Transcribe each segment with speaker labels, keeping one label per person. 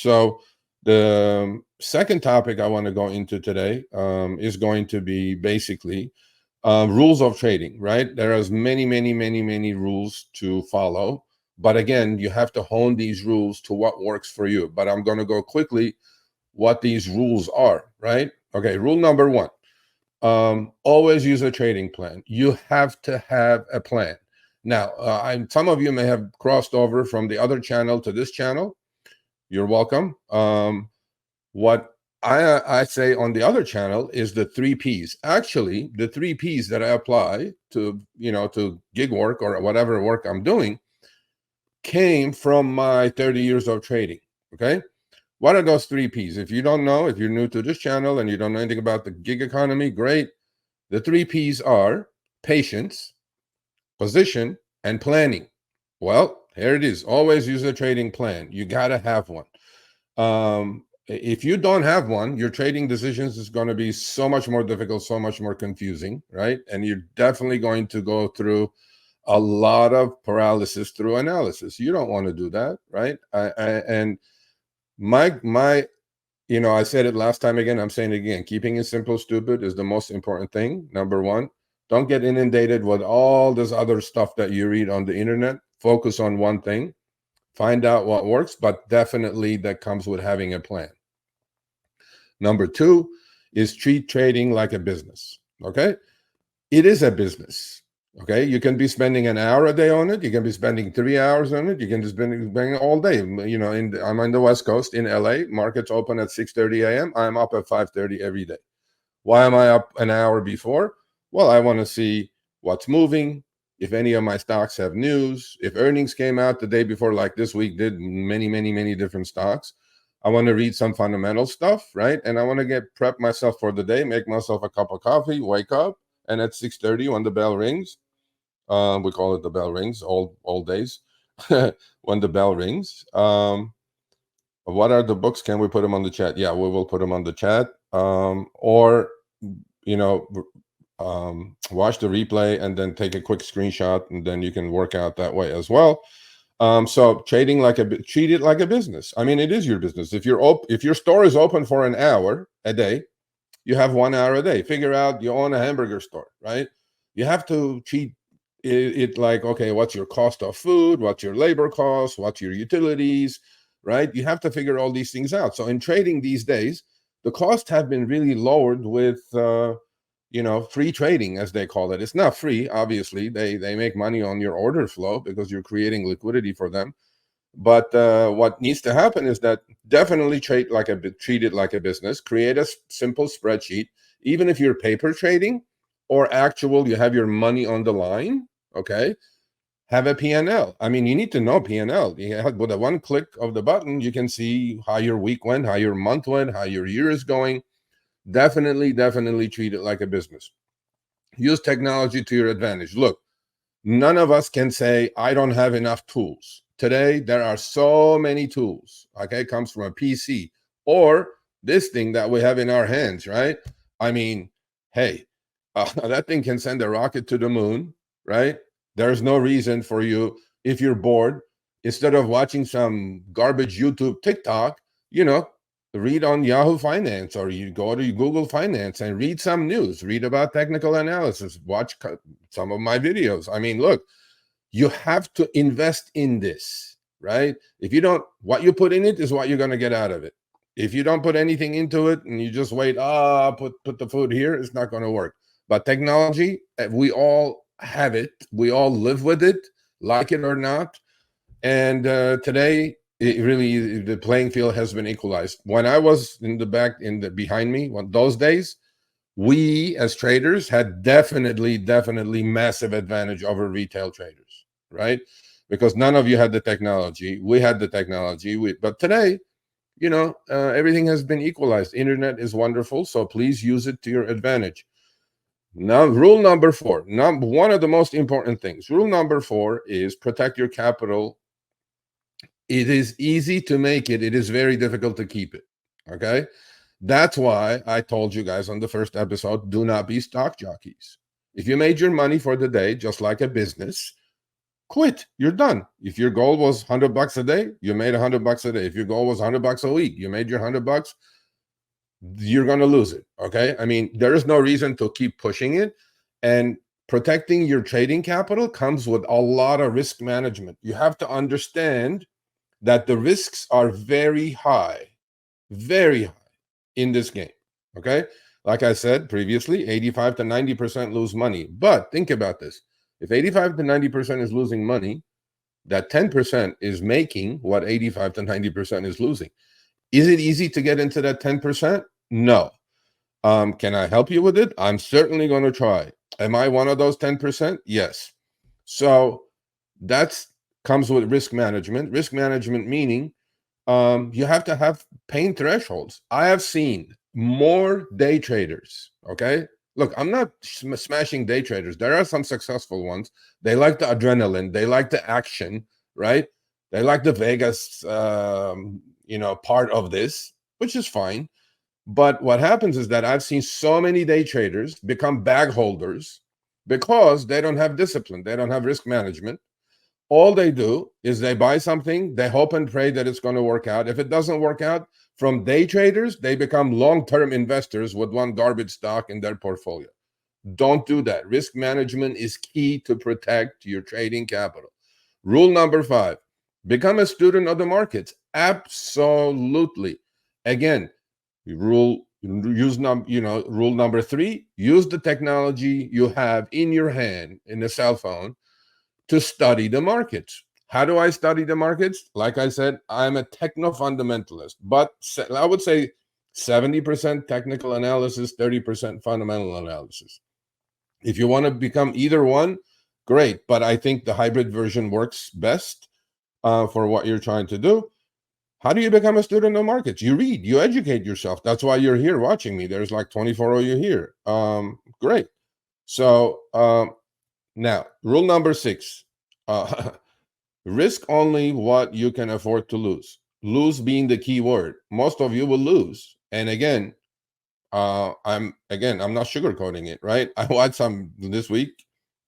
Speaker 1: So the second topic I want to go into today is going to be basically rules of trading, right? There are many rules to follow. But again, you have to hone these rules to what works for you. But I'm going to go quickly what these rules are, right? Okay, rule number one, always use a trading plan. You have to have a plan. Now, some of you may have crossed over from the other channel to this channel. You're welcome. What I say on the other channel is the 3 Ps. Actually, the 3 Ps that I apply to, to gig work or whatever work I'm doing came from my 30 years of trading. Okay. What are those 3 Ps? If you don't know, if you're new to this channel and you don't know anything about the gig economy, great. The 3 Ps are patience, position, and planning. Well, here it is. Always use a trading plan. You got to have one. If you don't have one, your trading decisions is going to be so much more difficult, so much more confusing, right? And you're definitely going to go through a lot of paralysis through analysis. You don't want to do that, right? And my I said it last time again, I'm saying it again. Keeping it simple, stupid is the most important thing. Number one, don't get inundated with all this other stuff that you read on the internet. Focus on one thing. Find out what works, but definitely that comes with having a plan. Number two is treat trading like a business, okay? It is a business, okay? You can be spending an hour a day on it. You can be spending 3 hours on it. You can just be spending all day. I'm on the West Coast in LA. Markets open at 6:30 a.m. I'm up at 5:30 every day. Why am I up an hour before? Well, I want to see what's moving, if any of my stocks have news, if earnings came out the day before, like this week did many different stocks. I want to read some fundamental stuff, right? And I want to prep myself for the day, make myself a cup of coffee, wake up, and at 6:30 when the bell rings, we call it the bell rings, all days, when the bell rings. What are the books? Can we put them on the chat? Yeah, we will put them on the chat. Or, watch the replay and then take a quick screenshot, and then you can work out that way as well. So treat it like a business. I mean, it is your business. If your store is open for an hour a day, you have 1 hour a day. Figure out you own a hamburger store, right? You have to treat it like, okay, what's your cost of food? What's your labor cost? What's your utilities, right? You have to figure all these things out. So in trading these days, the costs have been really lowered with free trading, as they call it. It's not free, obviously. They make money on your order flow because you're creating liquidity for them. But what needs to happen is that definitely treat it like a business. Create a simple spreadsheet, even if you're paper trading or actual, you have your money on the line. Okay, have a P&L. I mean, you need to know P&L. With a one click of the button, you can see how your week went, how your month went, how your year is going. Definitely treat it like a business. Use technology to your advantage. Look, none of us can say, I don't have enough tools. Today, there are so many tools. Okay, it comes from a PC or this thing that we have in our hands, right? I mean, hey, that thing can send a rocket to the moon, right? There's no reason for you, if you're bored, instead of watching some garbage YouTube TikTok, read on Yahoo Finance, or you go to Google Finance and read some news, read about technical analysis, watch some of my videos. I mean, look, you have to invest in this, right? If you don't, what you put in it is what you're going to get out of it. If you don't put anything into it and you just wait, put the food here, it's not going to work. But technology, we all have it. We all live with it, like it or not. And today, the playing field has been equalized. When I was behind me, those days, we as traders had definitely massive advantage over retail traders, right? Because none of you had the technology. We had the technology. But today, everything has been equalized. Internet is wonderful, so please use it to your advantage. Now, rule number 4, one of the most important things. Rule number 4 is protect your capital. It is easy to make it. It is very difficult to keep it, okay? That's why I told you guys on the first episode, do not be stock jockeys. If you made your money for the day, just like a business, quit. You're done. If your goal was $100 a day, you made $100 a day. If your goal was $100 a week, you made your $100. You're going to lose it. Okay. I mean, there is no reason to keep pushing it. And protecting your trading capital comes with a lot of risk management. You have to understand that the risks are very high in this game. Okay. Like I said previously, 85 to 90% lose money. But think about this. If 85 to 90% is losing money, that 10% is making what 85 to 90% is losing. Is it easy to get into that 10%? No. Can I help you with it? I'm certainly going to try. Am I one of those 10%? Yes. So that's comes with risk management. Risk management meaning you have to have pain thresholds. I have seen more day traders. Okay. Look, I'm not smashing day traders. There are some successful ones. They like the adrenaline. They like the action, right? They like the Vegas, part of this, which is fine. But what happens is that I've seen so many day traders become bag holders because they don't have discipline. They don't have risk management. All they do is they buy something, they hope and pray that it's going to work out. If it doesn't work out, from day traders, they become long-term investors with one garbage stock in their portfolio. Don't do that. Risk management is key to protect your trading capital. Rule number 5, become a student of the markets. Absolutely. Again, rule number 3, use the technology you have in your hand in a cell phone to study the markets. How do I study the markets? Like I said, I'm a techno-fundamentalist, but I would say 70% technical analysis, 30% fundamental analysis. If you want to become either one, great. But I think the hybrid version works best for what you're trying to do. How do you become a student of markets? You read, you educate yourself. That's why you're here watching me. There's like 24 of you here. Great. So now, rule number 6, risk only what you can afford to lose. Lose being the key word. Most of you will lose. And again, I'm not sugarcoating it, right? I watched some this week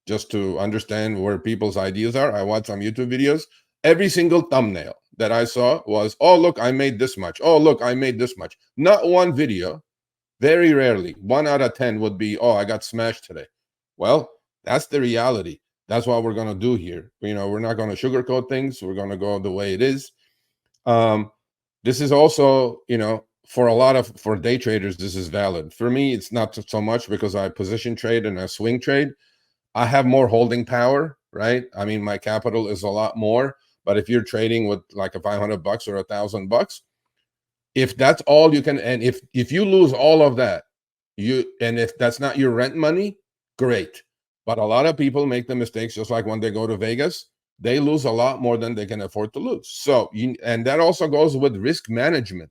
Speaker 1: just to understand where people's ideas are. I watched some YouTube videos. Every single thumbnail that I saw was, oh, look, I made this much. Oh, look, I made this much. Not one video. Very rarely. 1 out of 10 would be, oh, I got smashed today. Well, that's the reality. That's what we're going to do here. We're not going to sugarcoat things. We're going to go the way it is. This is also, for day traders, this is valid. For me, it's not so much because I position trade and I swing trade. I have more holding power, right? I mean, my capital is a lot more. But if you're trading with like a $500 or $1,000, if that's all you can, and if you lose all of that, and if that's not your rent money, great. But a lot of people make the mistakes, just like when they go to Vegas, they lose a lot more than they can afford to lose. So, and that also goes with risk management.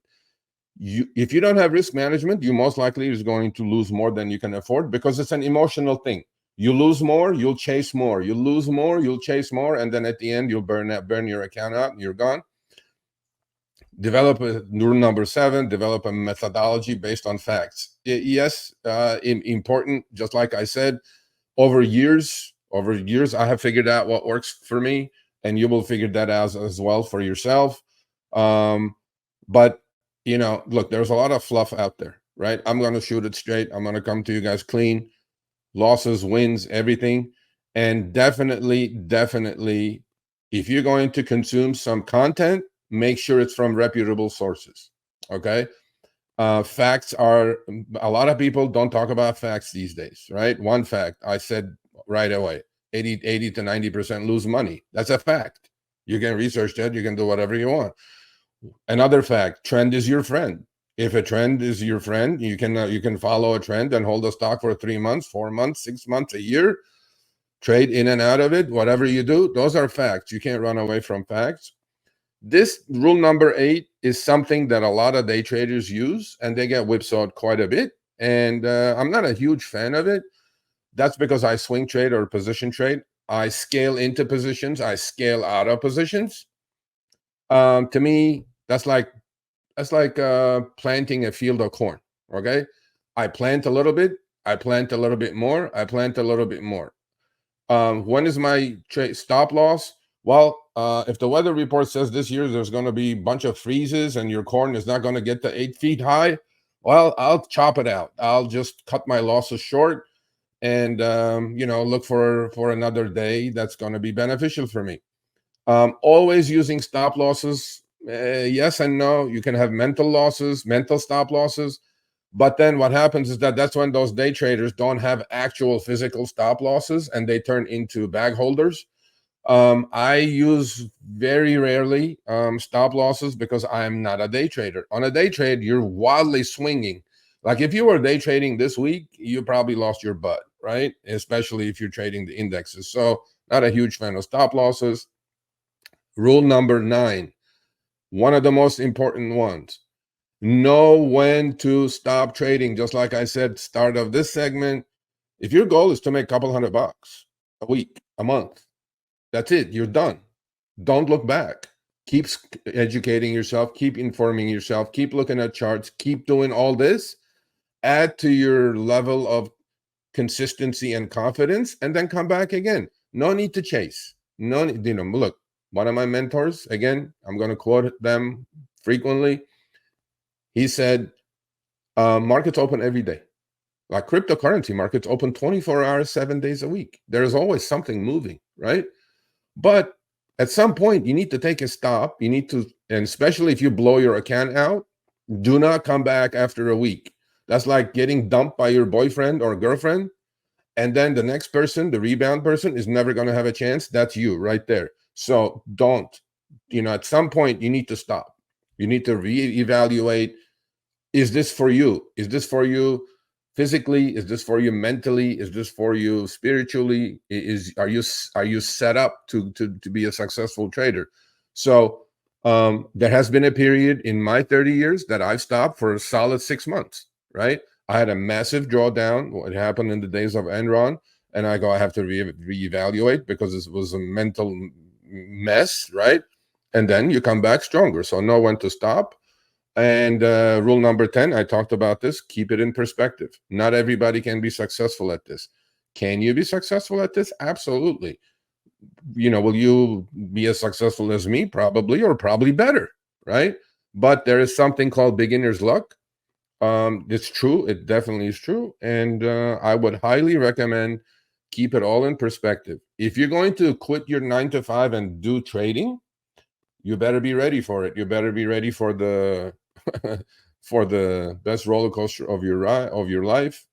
Speaker 1: If you don't have risk management, you most likely is going to lose more than you can afford because it's an emotional thing. You lose more, you'll chase more. You lose more, you'll chase more, and then at the end, you'll burn your account out, and you're gone. Develop rule number 7, develop a methodology based on facts. Yes, important, just like I said, over years, I have figured out what works for me, and you will figure that out as well for yourself. But, look, there's a lot of fluff out there, right? I'm going to shoot it straight. I'm going to come to you guys clean. Losses, wins, everything. And definitely, if you're going to consume some content, make sure it's from reputable sources. Okay. Facts are, a lot of people don't talk about facts these days, right? One fact I said right away, 80 to 90% lose money. That's a fact. You can research that. You can do whatever you want. Another fact, trend is your friend. If a trend is your friend, you can follow a trend and hold a stock for 3 months, 4 months, 6 months, a year, trade in and out of it, whatever you do. Those are facts. You can't run away from facts. This rule number 8 is something that a lot of day traders use, and they get whipsawed quite a bit. And I'm not a huge fan of it. That's because I swing trade or position trade. I scale into positions. I scale out of positions. To me, that's like planting a field of corn. Okay, I plant a little bit. I plant a little bit more. I plant a little bit more. When is my stop loss? Well, if the weather report says this year there's going to be a bunch of freezes and your corn is not going to get to 8 feet high, well, I'll chop it out. I'll just cut my losses short and look for another day that's going to be beneficial for me. Always using stop losses. Yes and no. You can have mental losses, mental stop losses. But then what happens is that's when those day traders don't have actual physical stop losses and they turn into bag holders. I use very rarely stop losses because I'm not a day trader. On a day trade, you're wildly swinging. Like if you were day trading this week, you probably lost your butt, right? Especially if you're trading the indexes. So not a huge fan of stop losses. Rule number 9, one of the most important ones. Know when to stop trading. Just like I said, start of this segment. If your goal is to make a couple $100 a week, a month, that's it. You're done. Don't look back. Keep educating yourself. Keep informing yourself. Keep looking at charts. Keep doing all this. Add to your level of consistency and confidence, and then come back again. No need to chase. No need, look, one of my mentors, again, I'm going to quote them frequently. He said, markets open every day. Like cryptocurrency markets open 24 hours, 7 days a week. There's always something moving, right? But at some point, you need to take a stop. You need to, and especially if you blow your account out, do not come back after a week. That's like getting dumped by your boyfriend or girlfriend. And then the next person, the rebound person, is never going to have a chance. That's you right there. So don't, at some point, you need to stop. You need to reevaluate. Is this for you? Is this for you physically? Is this for you mentally? Is this for you spiritually? Are you set up to be a successful trader? So there has been a period in my 30 years that I've stopped for a solid 6 months, right? I had a massive drawdown. What happened in the days of Enron, and I have to reevaluate because it was a mental mess, right? And then you come back stronger. So know when to stop. And rule number 10, I talked about this, keep it in perspective. Not everybody can be successful at this. Can you be successful at this? Absolutely. Will you be as successful as me? Probably, or probably better, right? But there is something called beginner's luck. It's true. It definitely is true. And I would highly recommend keep it all in perspective. If you're going to quit your 9 to 5 and do trading, you better be ready for it. You better be ready for the for the best roller coaster of your life.